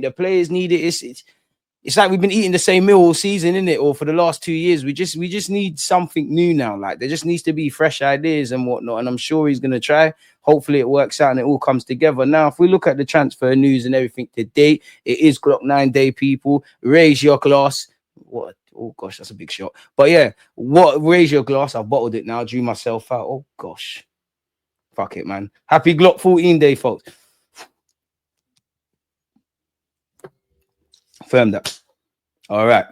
the players need it. It's like we've been eating the same meal all season, isn't it? Or for the last 2 years, we just need something new now. Like there just needs to be fresh ideas and whatnot. And I'm sure he's gonna try. Hopefully it works out and it all comes together. Now, if we look at the transfer news and everything today, it is Glock 9-day, people. Raise your glass. What? Oh gosh, that's a big shot. But yeah, raise your glass. I've bottled it now. Drew myself out. Oh gosh. Fuck it, man. Happy Glock 14-day, folks. Firm that. All right.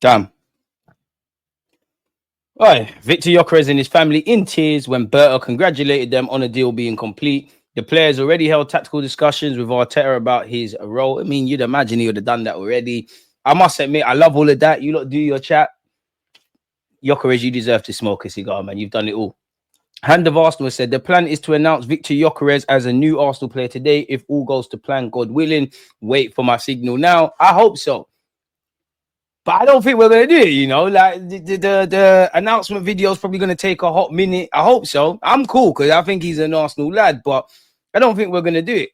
Damn. All right. Viktor Gyökeres and his family in tears when Berta congratulated them on a deal being complete. The players already held tactical discussions with Arteta about his role. I mean, you'd imagine he would have done that already. I must admit, I love all of that. You lot do your chat. Gyökeres, you deserve to smoke a cigar, man. You've done it all. Hand of Arsenal said the plan is to announce Viktor Gyökeres as a new Arsenal player today. If all goes to plan, God willing. Wait for my signal now. I hope so. But I don't think we're going to do it, you know. Like, the announcement video is probably going to take a hot minute. I hope so. I'm cool because I think he's an Arsenal lad, but I don't think we're going to do it.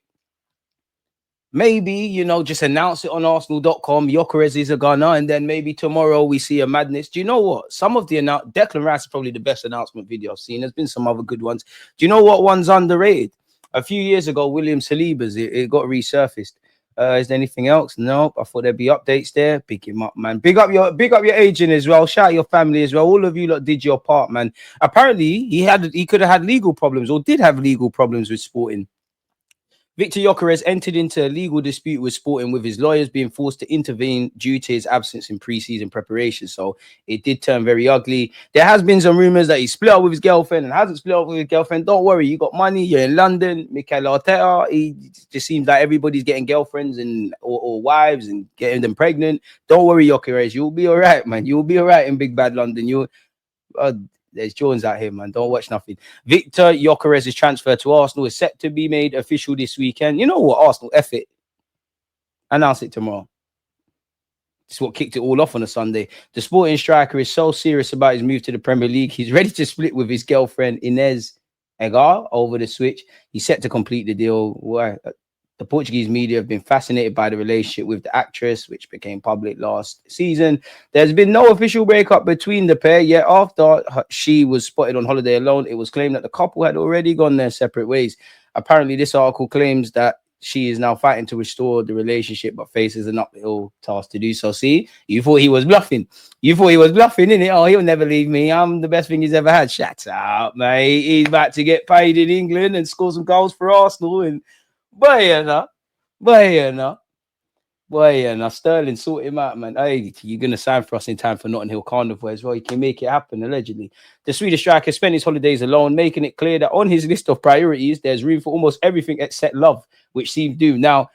Maybe, you know, just announce it on Arsenal.com. Gyökeres is a gunner, and then maybe tomorrow we see a madness. Do you know what? Some of the Declan Rice is probably the best announcement video I've seen. There's been some other good ones. Do you know what one's underrated? A few years ago, William Saliba's, it got resurfaced. Is there anything else? No, I thought there'd be updates there. Pick him up, man. Big up your agent as well. Shout out your family as well. All of you lot did your part, man. Apparently, he could have had legal problems or did have legal problems with Sporting. Viktor Gyökeres entered into a legal dispute with Sporting, with his lawyers being forced to intervene due to his absence in pre-season preparation. So it did turn very ugly. There has been some rumors that he split up with his girlfriend and hasn't split up with his girlfriend. Don't worry, you got money. You're in London. Mikel Arteta, he just seems like everybody's getting girlfriends and or wives and getting them pregnant. Don't worry, Gyökeres, you'll be all right, man. You'll be all right in big bad London. There's Jones out here, man. Don't watch nothing. Viktor Gyökeres' transfer to Arsenal is set to be made official this weekend. You know what, Arsenal? F it. Announce it tomorrow. It's what kicked it all off on a Sunday. The Sporting striker is so serious about his move to the Premier League. He's ready to split with his girlfriend, Inez Egar, over the switch. He's set to complete the deal. Why? The Portuguese media have been fascinated by the relationship with the actress, which became public last season. There's been no official breakup between the pair yet. After she was spotted on holiday alone, it was claimed that the couple had already gone their separate ways. Apparently, this article claims that she is now fighting to restore the relationship, but faces an uphill task to do so. See, you thought he was bluffing. You thought he was bluffing, innit? Oh, he'll never leave me. I'm the best thing he's ever had. Shut up, mate. He's about to get paid in England and score some goals for Arsenal and Boy, Sterling, sort him out, man. Hey, you're going to sign for us in time for Notting Hill Carnival as well. You can make it happen, allegedly. The Swedish striker spent his holidays alone, making it clear that on his list of priorities, there's room for almost everything except love, which seems doomed. Now,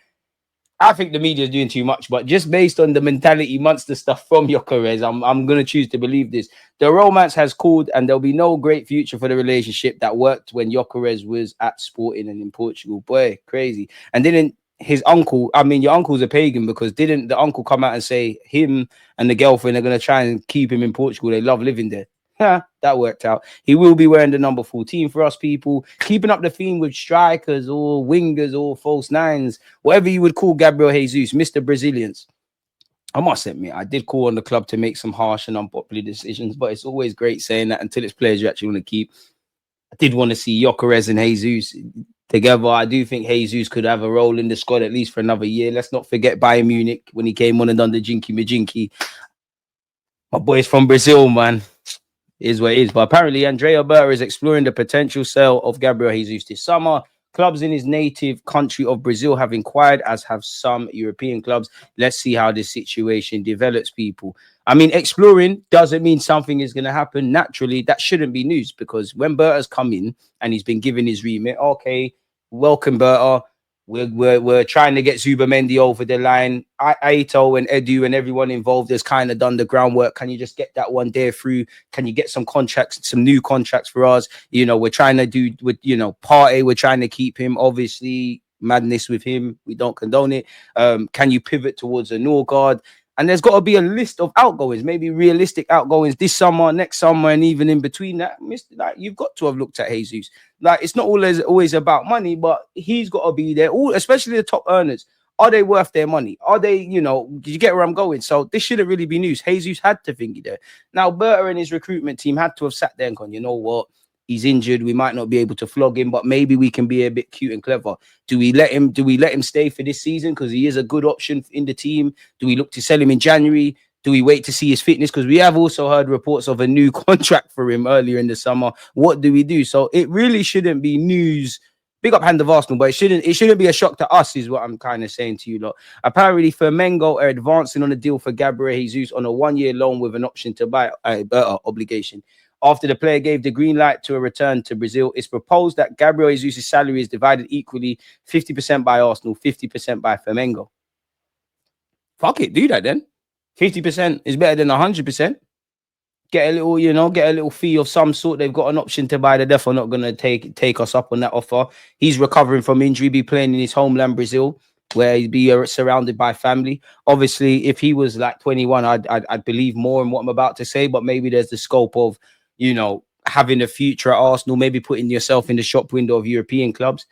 I think the media is doing too much, but just based on the mentality monster stuff from Gyökeres, I'm going to choose to believe this. The romance has cooled, and there'll be no great future for the relationship that worked when Gyökeres was at Sporting and in Portugal. Boy, crazy. And didn't his uncle, I mean, your uncle's a pagan, because didn't the uncle come out and say him and the girlfriend are going to try and keep him in Portugal? They love living there. That worked out. He will be wearing the number 14 for us, people. Keeping up the theme with strikers or wingers or false nines, whatever you would call Gabriel Jesus, Mr. Brazilians. I must admit, I did call on the club to make some harsh and unpopular decisions, but it's always great saying that until it's players you actually want to keep. I did want to see Gyökeres and Jesus together. I do think Jesus could have a role in the squad at least for another year. Let's not forget Bayern Munich when he came on and done the Jinky Majinky. My boy's from Brazil, man. Is what it is. But apparently, Andrea Berta is exploring the potential sale of Gabriel Jesus this summer. Clubs in his native country of Brazil have inquired, as have some European clubs. Let's see how this situation develops, people. I mean, exploring doesn't mean something is going to happen naturally. That shouldn't be news, because when Berta's come in and he's been given his remit, okay, welcome, Berta. We're trying to get Zubamendi over the line. Aito and Edu and everyone involved has kind of done the groundwork. Can you just get that one there through? Can you get some contracts, some new contracts for us? You know, we're trying to do with, you know, Partey, we're trying to keep him. Obviously, madness with him. We don't condone it. Can you pivot towards a Norgard? And there's got to be a list of outgoings, maybe realistic outgoings this summer, next summer, and even in between that. Like, you've got to have looked at Jesus. Like, it's not always about money, but he's got to be there. All, especially the top earners. Are they worth their money? Are they, you get where I'm going? So this shouldn't really be news. Jesus had to think there. Now, Berta and his recruitment team had to have sat there and gone, you know what? He's injured. We might not be able to flog him, but maybe we can be a bit cute and clever. Do we let him stay for this season because he is a good option in the team? Do we look to sell him in January? Do we wait to see his fitness? Because we have also heard reports of a new contract for him earlier in the summer. What do we do? So it really shouldn't be news. Big up hand of Arsenal, but it shouldn't be a shock to us, is what I'm kind of saying to you lot. Apparently, Flamengo are advancing on a deal for Gabriel Jesus on a 1-year loan with an option to buy obligation. After the player gave the green light to a return to Brazil, it's proposed that Gabriel Jesus' salary is divided equally, 50% by Arsenal, 50% by Flamengo. Fuck it, do that then. 50% is better than 100%. Get a little fee of some sort. They've got an option to buy. They're definitely not going to take us up on that offer. He's recovering from injury, be playing in his homeland, Brazil, where he'd be surrounded by family. Obviously, if he was like 21, I'd believe more in what I'm about to say, but maybe there's the scope of, having a future at Arsenal, maybe putting yourself in the shop window of European clubs.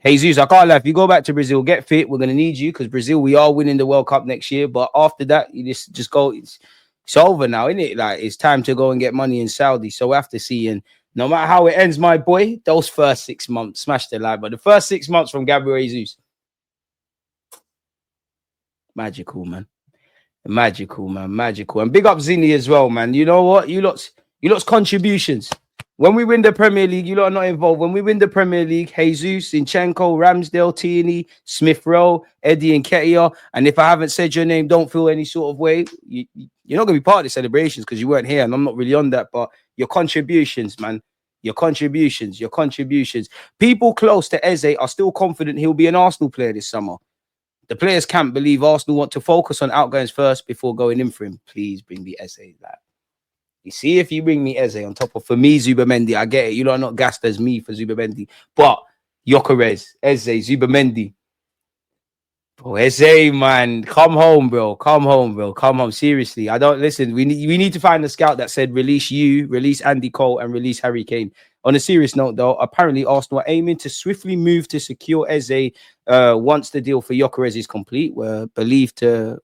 Jesus, I can't lie. If you go back to Brazil, get fit, we're going to need you because Brazil, we are winning the World Cup next year. But after that, you just go. It's over now, isn't it? Like, it's time to go and get money in Saudi. So we have to see. And no matter how it ends, my boy, those first 6 months, smash the light. But the first 6 months from Gabriel Jesus, magical, man. Magical, man. Magical. And big up Zinni as well, man. You know what? You lot's contributions. When we win the Premier League, you lot are not involved. When we win the Premier League, Jesus, Zinchenko, Ramsdale, Tierney, Smith Rowe, Eddie and Nketiah. And if I haven't said your name, don't feel any sort of way. You're not going to be part of the celebrations because you weren't here. And I'm not really on that. But your contributions, man. Your contributions. People close to Eze are still confident he'll be an Arsenal player this summer. The players can't believe Arsenal want to focus on outgoings first before going in for him. Please bring me Eze. Like, you see, if you bring me Eze on top of, for me, Zubamendi, I get it. You know, I'm not gassed as me for Zubamendi. But GYOKERES, Eze, Zubamendi. Bro, Eze, man, come home, bro. Come home. Seriously, I don't listen. We need to find a scout that said release you, release Andy Cole, and release Harry Kane. On a serious note, though, apparently Arsenal are aiming to swiftly move to secure Eze once the deal for GYOKERES is complete. We're believed to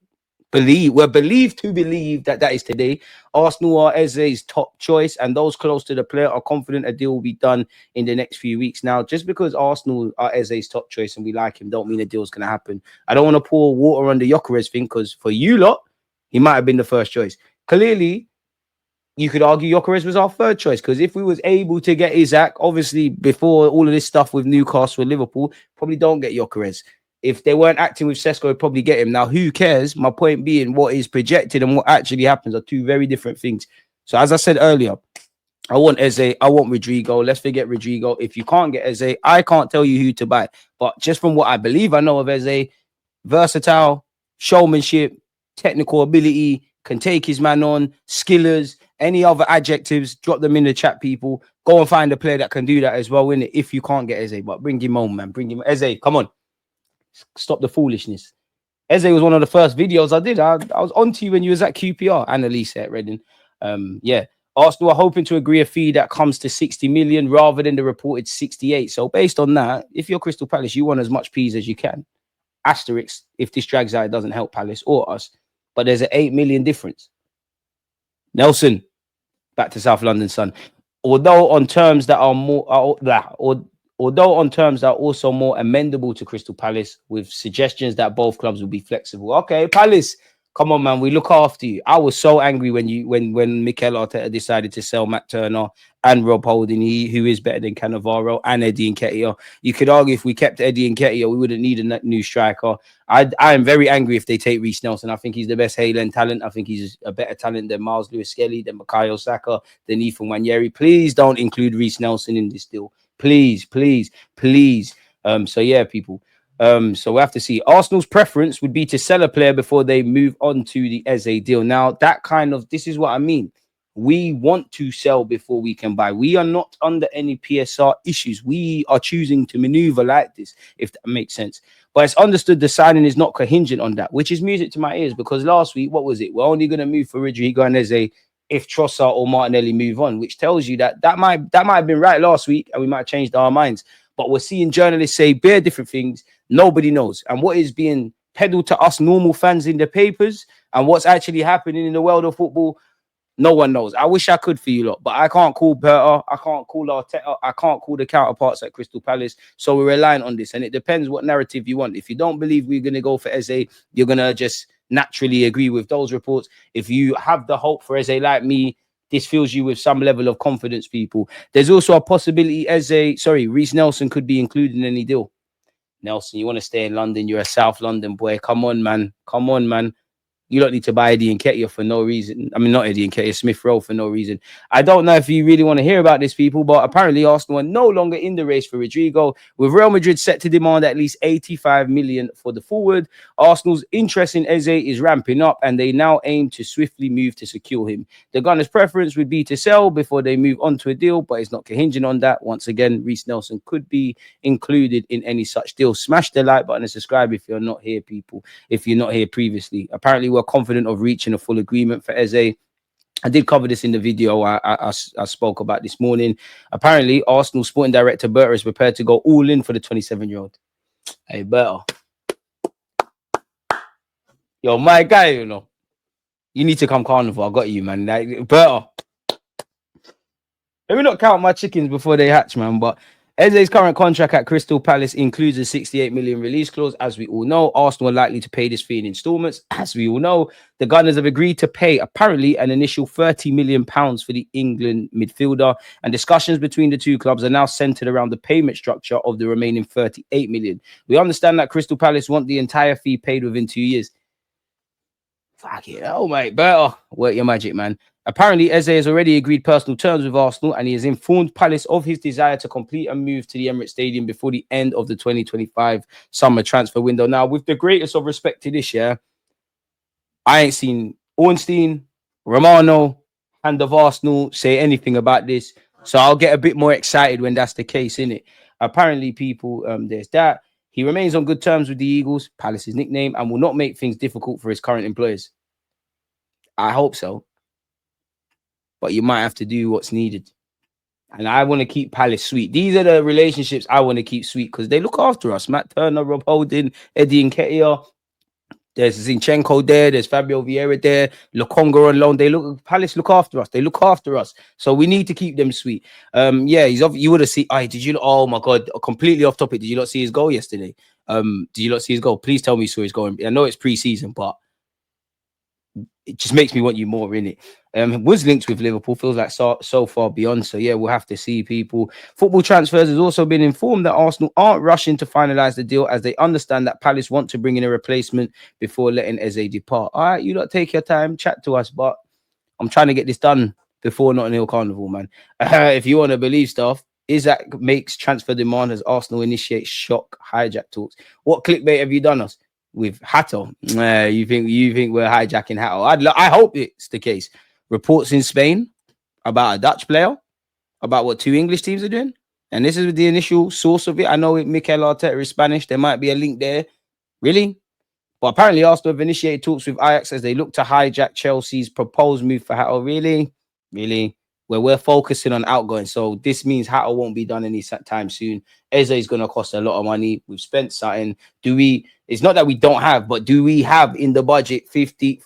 believe that is today. Arsenal are Eze's top choice, and those close to the player are confident a deal will be done in the next few weeks. Now, just because Arsenal are Eze's top choice and we like him, don't mean a deal's going to happen. I don't want to pour water on the GYOKERES thing, because for you lot, he might have been the first choice. Clearly, you could argue GYOKERES was our third choice, because if we was able to get Isaac, obviously before all of this stuff with Newcastle and Liverpool, probably don't get GYOKERES. If they weren't acting with Sesko, they'd probably get him. Now, who cares? My point being, what is projected and what actually happens are two very different things. So, as I said earlier, I want Eze. I want Rodrigo. Let's forget Rodrigo. If you can't get Eze, I can't tell you who to buy. But just from what I believe I know of Eze, versatile, showmanship, technical ability, can take his man on, skillers, any other adjectives, drop them in the chat, people. Go and find a player that can do that as well, innit? If you can't get Eze, but bring him home, man. Bring him. Eze, come on. Stop the foolishness. Eze was one of the first videos I did. I was on to you when you was at QPR, Annalise at Reading. Yeah. Arsenal are hoping to agree a fee that comes to 60 million rather than the reported 68. So based on that, if you're Crystal Palace, you want as much peas as you can. Asterisk, if this drags out, it doesn't help Palace or us. But there's an 8 million difference. Nelson, back to South London, son. Although on terms that are also more amendable to Crystal Palace, with suggestions that both clubs will be flexible. Okay, Palace, come on, man. We look after you. I was so angry when Mikel Arteta decided to sell Matt Turner and Rob Holding, who is better than Cannavaro, and Eddie Nketiah. You could argue if we kept Eddie Nketiah, we wouldn't need a new striker. I am very angry if they take Reece Nelson. I think he's the best Highland talent. I think he's a better talent than Miles Lewis-Skelly, than Bukayo Saka, than Ethan Nwaneri. Please don't include Reece Nelson in this deal. Please. So yeah, people. So we have to see. Arsenal's preference would be to sell a player before they move on to the Eze deal. Now, this is what I mean. We want to sell before we can buy. We are not under any PSR issues. We are choosing to maneuver like this, if that makes sense. But it's understood the signing is not contingent on that, which is music to my ears, because last week, what was it? We're only going to move for Rodrigo and Eze if Trossard or Martinelli move on, which tells you that might have been right last week and we might have changed our minds. But we're seeing journalists say bare different things. Nobody knows. And what is being peddled to us normal fans in the papers and what's actually happening in the world of football, no one knows. I wish I could for you lot, but I can't call Berta. I can't call Arteta. I can't call the counterparts at Crystal Palace. So we're relying on this. And it depends what narrative you want. If you don't believe we're going to go for Eze, you're going to just naturally agree with those reports. If you have the hope for Eze like me, this fills you with some level of confidence, people. There's also a possibility Reece Nelson could be included in any deal. Nelson, you want to stay in London. You're a South London boy. Come on, man. Come on, man. You don't need to buy Eddie Nketiah for no reason. I mean, not Eddie Nketiah, Smith Rowe for no reason. I don't know if you really want to hear about this, people, but apparently Arsenal are no longer in the race for Rodrigo, with Real Madrid set to demand at least 85 million for the forward. Arsenal's interest in Eze is ramping up, and they now aim to swiftly move to secure him. The Gunners' preference would be to sell before they move on to a deal, but it's not contingent on that. Once again, Reece Nelson could be included in any such deal. Smash the like button and subscribe if you're not here, people. If you're not here previously. Apparently, we're confident of reaching a full agreement for Eze. I did cover this in the video I spoke about this morning. Apparently, Arsenal sporting director Berta is prepared to go all in for the 27-year-old. Hey, Berta. Yo, my guy, you know. You need to come carnival. I got you, man. Like, Berta. Let me not count my chickens before they hatch, man. But Eze's current contract at Crystal Palace includes a 68 million release clause. As we all know, Arsenal are likely to pay this fee in installments. As we all know, the Gunners have agreed to pay apparently an initial £30 million for the England midfielder. And discussions between the two clubs are now centered around the payment structure of the remaining 38 million. We understand that Crystal Palace want the entire fee paid within 2 years. Fuck it. Oh, mate. Better work your magic, man. Apparently, Eze has already agreed personal terms with Arsenal, and he has informed Palace of his desire to complete a move to the Emirates Stadium before the end of the 2025 summer transfer window. Now, with the greatest of respect to this year, I ain't seen Ornstein, Romano, and of Arsenal say anything about this. So I'll get a bit more excited when that's the case, innit? Apparently, people, there's that. He remains on good terms with the Eagles, Palace's nickname, and will not make things difficult for his current employers. I hope so. But you might have to do what's needed. And I want to keep Palace sweet. These are the relationships I want to keep sweet because they look after us. Matt Turner, Rob Holding, Eddie Nketiah. There's Zinchenko there. There's Fabio Vieira there. Lokonga on loan. Palace look after us. They look after us. So we need to keep them sweet. Yeah, you would have seen. Oh my God, completely off topic. Did you not see his goal yesterday? Did you not see his goal? Please tell me you saw his goal. I know it's pre-season, but it just makes me want you more in it. Was linked with Liverpool, feels like so far beyond. So yeah, we'll have to see, people. Football Transfers has also been informed that Arsenal aren't rushing to finalise the deal as they understand that Palace want to bring in a replacement before letting Eze depart. All right, you lot take your time, chat to us, but I'm trying to get this done before Notting Hill Carnival, man. If you want to believe stuff, Isaac makes transfer demand as Arsenal initiate shock hijack talks. What clickbait have you done us? With Hato, you think we're hijacking Hato? I hope it's the case. Reports in Spain about a Dutch player, about what 2 English teams are doing, and this is the initial source of it. I know Mikel Arteta is Spanish. There might be a link there, really, but apparently Arsenal have initiated talks with Ajax as they look to hijack Chelsea's proposed move for Hato. Really, where we're focusing on outgoing. So this means Hato won't be done any time soon. Eze is going to cost a lot of money. We've spent something. It's not that we don't have, but do we have in the budget 50,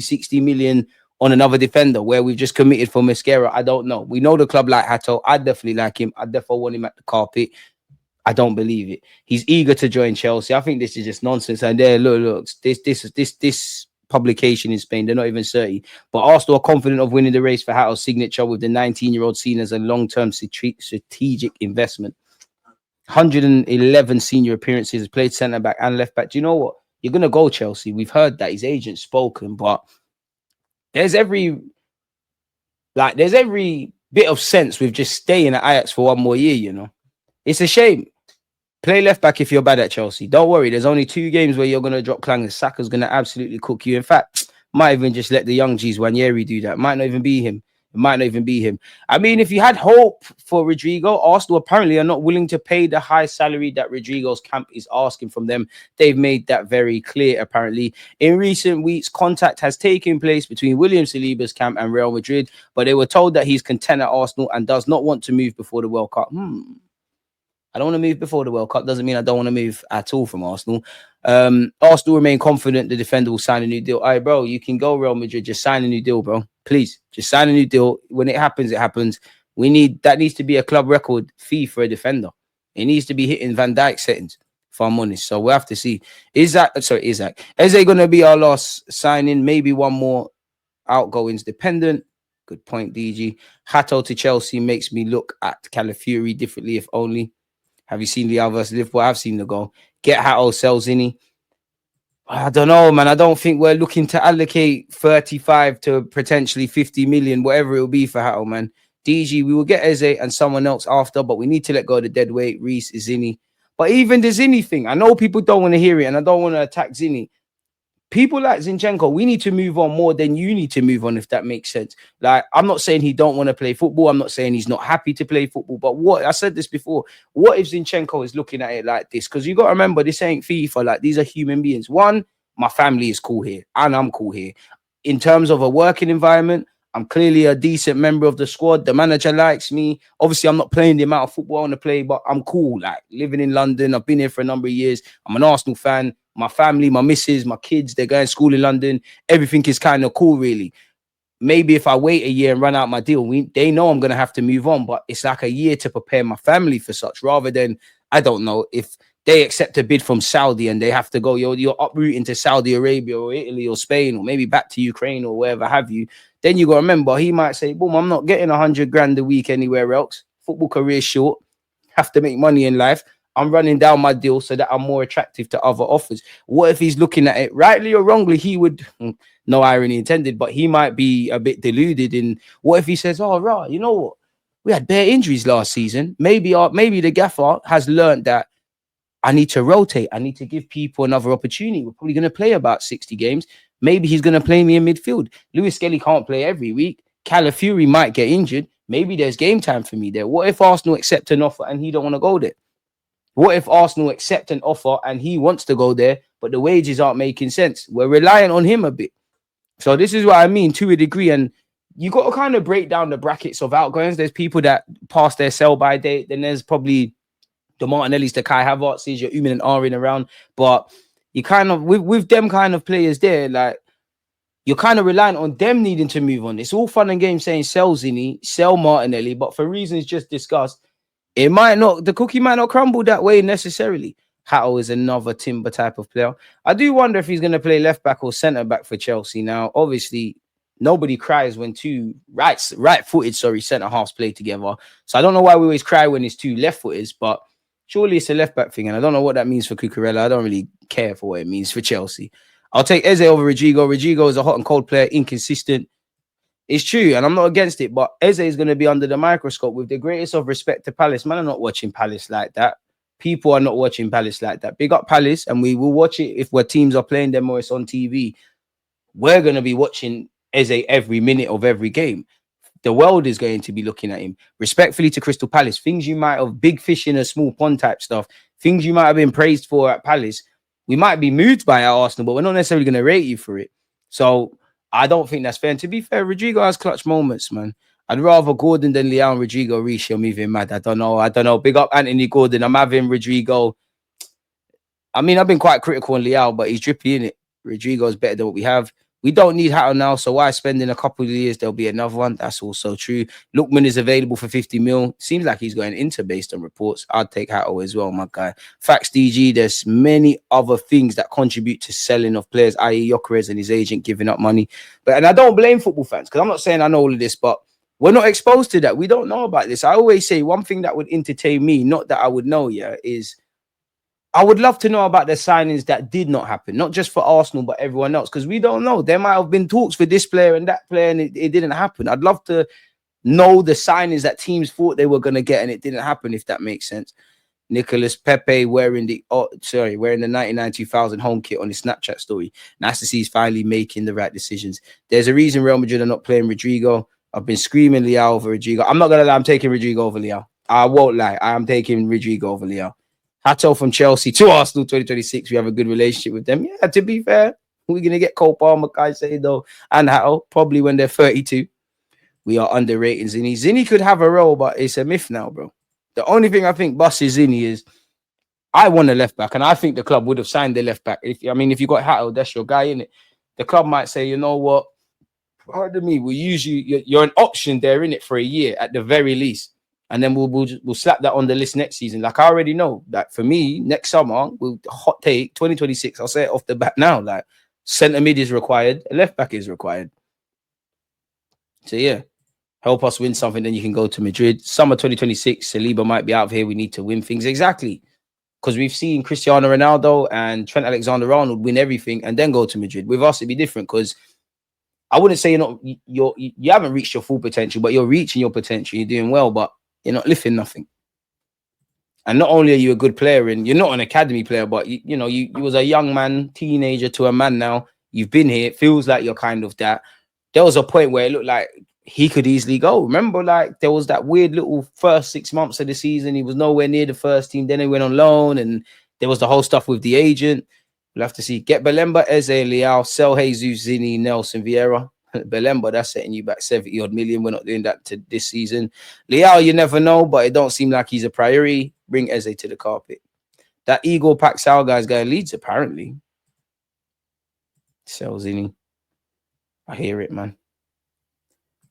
60 million on another defender where we've just committed for Mascara? I don't know. We know the club like Hato. I definitely like him. I definitely want him at the carpet. I don't believe it. He's eager to join Chelsea. I think this is just nonsense. And there, look, this publication in Spain, they're not even 30. But Arsenal are confident of winning the race for Hato's signature, with the 19-year-old seen as a long-term strategic investment. 111 senior appearances, played centre-back and left-back. Do you know what? You're going to go Chelsea. We've heard that his agent's spoken, but there's every bit of sense with just staying at Ajax for one more year, you know. It's a shame. Play left-back if you're bad at Chelsea. Don't worry, there's only 2 games where you're going to drop clangers. Saka's going to absolutely cook you. In fact, Might even just let the young G's Wanyeri do that. Might not even be him. It might not even be him. I mean, if you had hope for Rodrigo, Arsenal apparently are not willing to pay the high salary that Rodrigo's camp is asking from them. They've made that very clear, apparently. In recent weeks, contact has taken place between William Saliba's camp and Real Madrid, but they were told that he's content at Arsenal and does not want to move before the World Cup. I don't want to move before the World Cup. Doesn't mean I don't want to move at all from Arsenal. Arsenal remain confident the defender will sign a new deal. All right, bro, you can go Real Madrid. Just sign a new deal, bro. Please, just sign a new deal. When it happens, it happens. That needs to be a club record fee for a defender. It needs to be hitting Van Dijk settings, if I'm honest. So we'll have to see. Is Eze going to be our last signing? Maybe one more outgoings dependent. Good point, DG. Hato to Chelsea makes me look at Calafiori differently, if only. Have you seen Leao versus Liverpool? I've seen the goal. Get Hato, sell Zinni. I don't know, man. I don't think we're looking to allocate 35 to potentially 50 million, whatever it will be for Hato, man. DG, we will get Eze and someone else after, but we need to let go of the dead weight, Reece, Zinni. But even the Zinni thing, I know people don't want to hear it, and I don't want to attack Zinni. People like Zinchenko, we need to move on more than you need to move on, if that makes sense. Like, I'm not saying he don't want to play football. I'm not saying he's not happy to play football. But what I said this before, what if Zinchenko is looking at it like this? Because you got to remember, this ain't FIFA. Like, these are human beings. One, my family is cool here, and I'm cool here. In terms of a working environment, I'm clearly a decent member of the squad. The manager likes me. Obviously, I'm not playing the amount of football I want to play, but I'm cool. Like, living in London, I've been here for a number of years. I'm an Arsenal fan. My family, my missus, my kids, they're going to school in London. Everything is kind of cool, really. Maybe if I wait a year and run out my deal, they know I'm going to have to move on, but it's like a year to prepare my family for such, rather than, I don't know, if they accept a bid from Saudi and they have to go, you're uprooting to Saudi Arabia or Italy or Spain or maybe back to Ukraine or wherever have you, then you got to remember, he might say, boom, I'm not getting 100 grand a week anywhere else. Football career short, have to make money in life. I'm running down my deal so that I'm more attractive to other offers. What if he's looking at it rightly or wrongly? He would, no irony intended, but he might be a bit deluded. In what if he says, "Oh, right, you know what? We had bare injuries last season. Maybe the gaffer has learned that I need to rotate. I need to give people another opportunity. We're probably going to play about 60 games. Maybe he's going to play me in midfield. Lewis Skelly can't play every week. Calafiori might get injured. Maybe there's game time for me there. What if Arsenal accept an offer and he don't want to go there? What if Arsenal accept an offer and he wants to go there, but the wages aren't making sense? We're relying on him a bit. So this is what I mean, to a degree. And you got to kind of break down the brackets of outgoings. There's people that pass their sell-by date. Then there's probably the Martinellis, the Kai Havertz's, your Umin and Arin around. But you kind of, with them kind of players there, like, you're kind of relying on them needing to move on. It's all fun and games saying sell Zinni, sell Martinelli, but for reasons just discussed, the cookie might not crumble that way necessarily. Hato is another timber type of player. I do wonder if he's going to play left back or centre back for Chelsea. Now, obviously, nobody cries when two right-footed centre halves play together. So I don't know why we always cry when it's two left-footers, but surely it's a left back thing, and I don't know what that means for Cucurella. I don't really care for what it means for Chelsea. I'll take Eze over Rodrigo. Rodrigo is a hot and cold player, inconsistent. It's true, and I'm not against it, but Eze is going to be under the microscope. With the greatest of respect to Palace, man, I'm not watching Palace like that. People are not watching Palace like that. Big up Palace, and we will watch it if our teams are playing them or it's on TV. We're going to be watching Eze every minute of every game. The world is going to be looking at him. Respectfully to Crystal Palace, things you might have, big fish in a small pond type stuff, things you might have been praised for at Palace, we might be moved by our Arsenal, but we're not necessarily going to rate you for it. So I don't think that's fair. And to be fair, Rodrigo has clutch moments, man. I'd rather Gordon than Leao and Rodrigo. Reece, you're moving mad. I don't know. Big up Anthony Gordon. I'm having Rodrigo. I mean, I've been quite critical on Leao, but he's drippy in it. Rodrigo's better than what we have. We don't need Hato now, so why spend in a couple of years? There'll be another one. That's also true. Lookman is available for 50 mil. Seems like he's going Inter based on reports. I'd take Hato as well, my guy. Facts DG, there's many other things that contribute to selling of players, i.e. Gyökeres and his agent giving up money. And I don't blame football fans, because I'm not saying I know all of this, but we're not exposed to that. We don't know about this. I always say one thing that would entertain me, not that I would know, is I would love to know about the signings that did not happen, not just for Arsenal, but everyone else, because we don't know. There might have been talks for this player and that player, and it didn't happen. I'd love to know the signings that teams thought they were going to get, and it didn't happen, if that makes sense. Nicholas Pepe wearing the 1990-2000 home kit on his Snapchat story. Nice to see he's finally making the right decisions. There's a reason Real Madrid are not playing Rodrigo. I've been screaming Leao over Rodrigo. I'm not gonna lie, I'm taking Rodrigo over Leao. I won't lie, I am taking Rodrigo over Leao. Hato from Chelsea to Arsenal 2026. We have a good relationship with them. Yeah, to be fair, we're gonna get Cole Palmer, Caicedo, and Hato probably when they're 32. We are underrating Zinny. Zinny could have a role, but it's a myth now, bro. The only thing I think busses Zinny is I want a left back, and I think the club would have signed the left back. If you got Hato, that's your guy, innit? The club might say, you know what? Pardon me, we'll use you. You're an option there, innit, for a year at the very least, and then we'll slap that on the list next season. Like I already know that for me, next summer we'll hot take 2026. I'll say it off the bat now. Like centre mid is required, a left back is required. So yeah. Help us win something, then you can go to Madrid. Summer 2026, Saliba might be out of here. We need to win things. Exactly. Because we've seen Cristiano Ronaldo and Trent Alexander-Arnold win everything and then go to Madrid. With us, it'd be different because I wouldn't say you haven't reached your full potential, but you're reaching your potential. You're doing well, but you're not lifting nothing. And not only are you a good player, and you're not an academy player, but you was a young man, teenager to a man now. You've been here. It feels like you're kind of that. There was a point where it looked like he could easily go. Remember, like there was that weird little first 6 months of the season. He was nowhere near the first team. Then he went on loan, and there was the whole stuff with the agent. We'll have to see. Get Belemba, Eze, Leao, sell Jesus, Zinny, Nelson, Vieira. Belemba, that's setting you back 70-odd million. We're not doing that to this season. Leao, you never know, but it don't seem like he's a priority. Bring Eze to the carpet. That Igor Paxal guy's going Leeds, apparently. Sell Zinny. I hear it, man.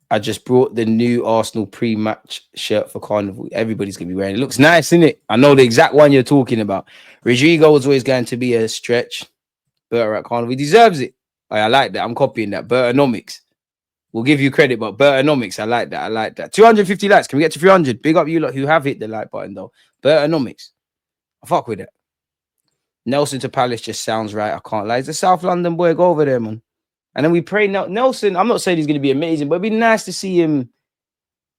I just brought the new Arsenal pre-match shirt for Carnival. Everybody's going to be wearing it. It looks nice, isn't it? I know the exact one you're talking about. Rodrigo is always going to be a stretch. Berta at Carnival. He deserves it. I like that. I'm copying that. Bertanomics. We'll give you credit, but Bertanomics, I like that. I like that. 250 likes. Can we get to 300? Big up you lot who have hit the like button, though. Bertanomics. I fuck with it. Nelson to Palace just sounds right. I can't lie. It's a South London boy. Go over there, man. And then we pray Nelson. I'm not saying he's going to be amazing, but it'd be nice to see him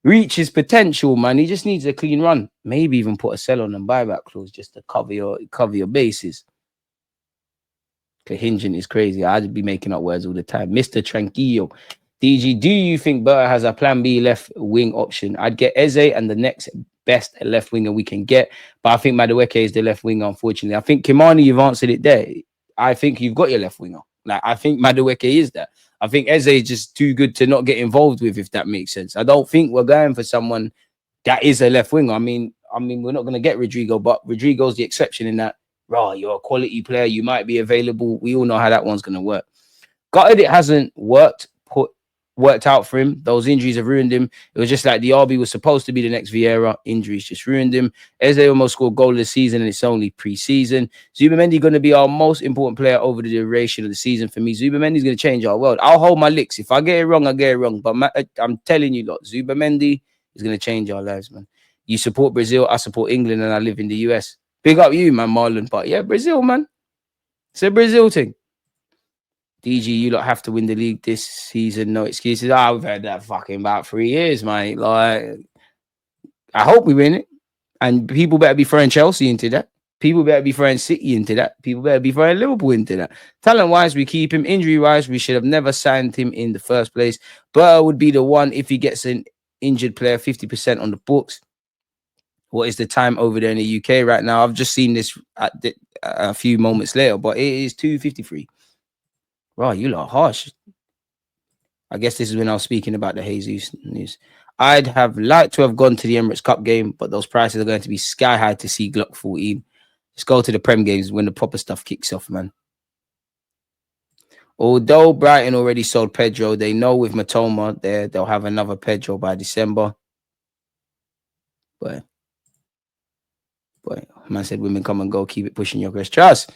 reach his potential, man. He just needs a clean run. Maybe even put a sell on and buyback clause just to cover your bases. Hinging is crazy. I'd be making up words all the time. Mr. Tranquillo. DG, do you think Berta has a plan B left wing option? I'd get Eze and the next best left winger we can get. But I think Madueke is the left winger, unfortunately. I think Kimani, you've answered it there. I think you've got your left winger. Like, I think Madueke is that. I think Eze is just too good to not get involved with, if that makes sense. I don't think we're going for someone that is a left winger. I mean, we're not going to get Rodrigo, but Rodrigo's the exception in that, you're a quality player. You might be available. We all know how that one's going to work. Gutted it hasn't worked out for him. Those injuries have ruined him. It was just like the RB was supposed to be the next Vieira. Injuries just ruined him. Eze almost scored goal of the season, and it's only pre-season. Zubamendi going to be our most important player over the duration of the season for me. Zubamendi's going to change our world. I'll hold my licks. If I get it wrong, I get it wrong. But I'm telling you, lot, Zubamendi is going to change our lives, man. You support Brazil, I support England, and I live in the US. Big up you, man, Marlon. But yeah, Brazil, man. It's a Brazil thing. DG, you lot have to win the league this season. No excuses. We've had that fucking about 3 years, mate. Like, I hope we win it. And people better be throwing Chelsea into that. People better be throwing City into that. People better be throwing Liverpool into that. Talent-wise, we keep him. Injury-wise, we should have never signed him in the first place. Burr would be the one if he gets an injured player, 50% on the books. What is the time over there in the UK right now? I've just seen this a few moments later, but it is 2:53. Wow, you lot harsh. I guess this is when I was speaking about the Jesus news. I'd have liked to have gone to the Emirates Cup game, but those prices are going to be sky high to see Glock 14. Just go to the Prem games when the proper stuff kicks off, man. Although Brighton already sold Pedro, they know with Matoma there, they'll have another Pedro by December. But man said women come and go, keep it pushing your Gyökeres. Trust.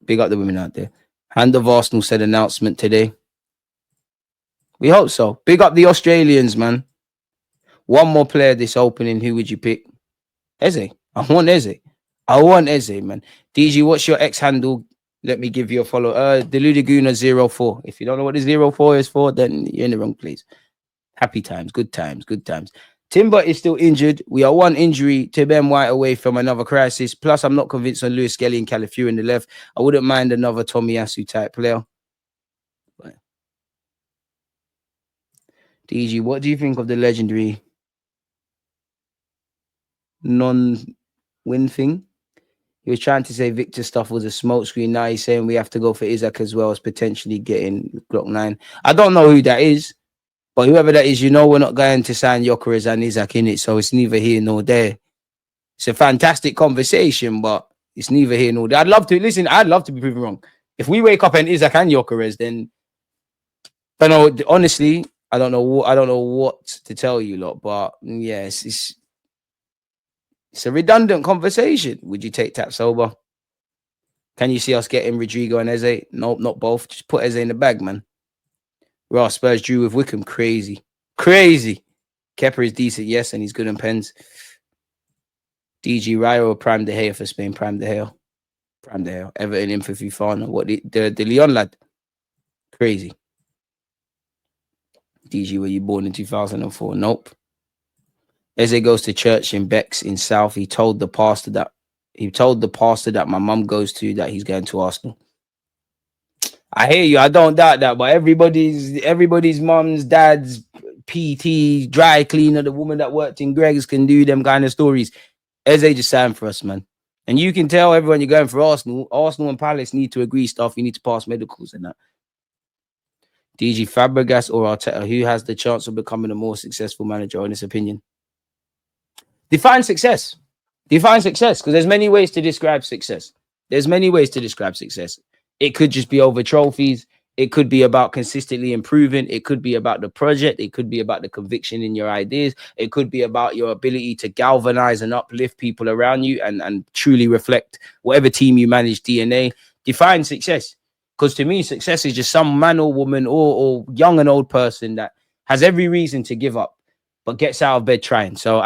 Big up the women out there. Hand of Arsenal said announcement today. We hope so. Big up the Australians, man. One more player this opening. Who would you pick? Eze. I want Eze, man. DG, what's your X handle? Let me give you a follow. Deluded Gooner 04. If you don't know what the 04 is for, then you're in the wrong place. Happy times, good times, good times. Timber is still injured. We are one injury to Ben White away from another crisis. Plus, I'm not convinced on Lewis Skelly and Calafiori in the left. I wouldn't mind another Tomiyasu type player. But DG, what do you think of the legendary non-win thing? He was trying to say Victor stuff was a smokescreen. Now he's saying we have to go for Isaac as well as potentially getting Glock 9. I don't know who that is. But whoever that is, we're not going to sign GYOKERES and Isaac in it, so it's neither here nor there. It's a fantastic conversation, but it's neither here nor there. I'd love to be proven wrong. If we wake up and Isaac and GYOKERES, then I don't know. Honestly, I don't know what to tell you, lot. But yes, it's a redundant conversation. Would you take Tap Sober? Can you see us getting Rodrigo and Eze? Nope, not both. Just put Eze in the bag, man. Raw Spurs drew with Wickham. Crazy. Kepa is decent, yes, and he's good on pens. DG Rayo or Prime De Gea for Spain. Prime De Gea. Everton in for Fifana. What the Leon lad? Crazy. DG, were you born in 2004? Nope. Eze goes to church in Bex in South. He told the pastor that my mum goes to that he's going to Arsenal. I hear you. I don't doubt that, but everybody's mums, dads, PT, dry cleaner, the woman that worked in Greg's can do them kind of stories. Eze just signed for us, man. And you can tell everyone you're going for Arsenal. Arsenal and Palace need to agree stuff. You need to pass medicals and that. DG Fabregas or Arteta, who has the chance of becoming a more successful manager, in his opinion? Define success, because there's many ways to describe success. It could just be over trophies. It could be about consistently improving. It could be about the project. It could be about the conviction in your ideas. It could be about your ability to galvanize and uplift people around you and truly reflect whatever team you manage DNA. Define success. Because to me, success is just some man or woman or young and old person that has every reason to give up, but gets out of bed trying. So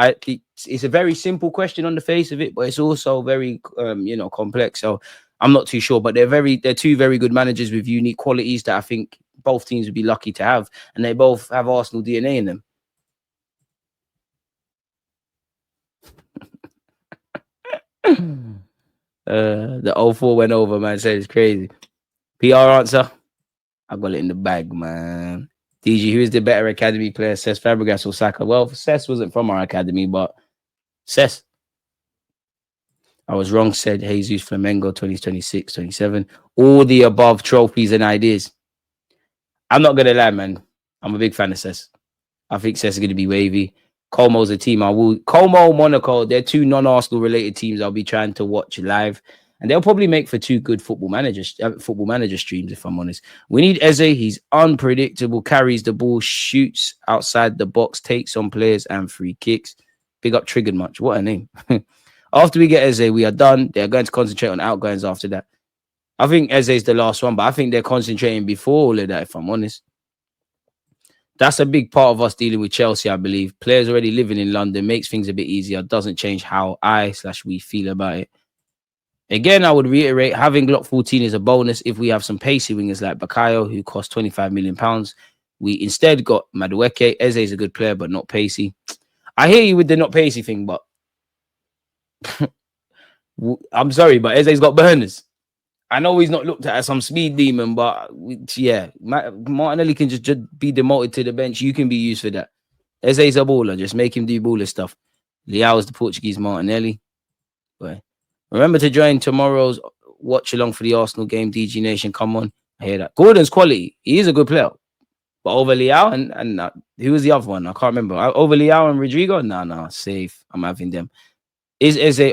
it's a very simple question on the face of it, but it's also very, complex. So I'm not too sure, but they're two very good managers with unique qualities that I think both teams would be lucky to have, and they both have Arsenal DNA in them. The 04 went over, man. Said it's crazy. PR answer. I got it in the bag, man. DG, who is the better academy player, Cesc Fabregas or Saka? Well, Cesc wasn't from our academy, but Cesc. I was wrong, said Jesus Flamengo 2026, 27. All the above trophies and ideas. I'm not going to lie, man. I'm a big fan of Cesc. I think Cesc is going to be wavy. Como's a team Como, Monaco, they're two non-Arsenal related teams I'll be trying to watch live. And they'll probably make for two good football manager streams, if I'm honest. We need Eze. He's unpredictable, carries the ball, shoots outside the box, takes on players and free kicks. Big up Triggered Much. What a name. After we get Eze, we are done. They're going to concentrate on outgoings after that. I think Eze is the last one, but I think they're concentrating before all of that, if I'm honest. That's a big part of us dealing with Chelsea, I believe. Players already living in London makes things a bit easier. Doesn't change how we feel about it. Again, I would reiterate, having Glock 14 is a bonus if we have some pacey wingers like Bakayo, who cost £25 million. We instead got Madueke. Eze is a good player, but not pacey. I hear you with the not pacey thing, but I'm sorry, but Eze's got burners. I know he's not looked at as some speed demon, but yeah, Martinelli can just be demoted to the bench. You can be used for that. Eze's a baller. Just make him do baller stuff. Leao is the Portuguese Martinelli. But remember to join tomorrow's watch along for the Arsenal game. DG Nation, come on. I hear that. Gordon's quality. He is a good player. But over Leao and who was the other one? I can't remember. Over Leao and Rodrigo? No, safe. I'm having them. Is Eze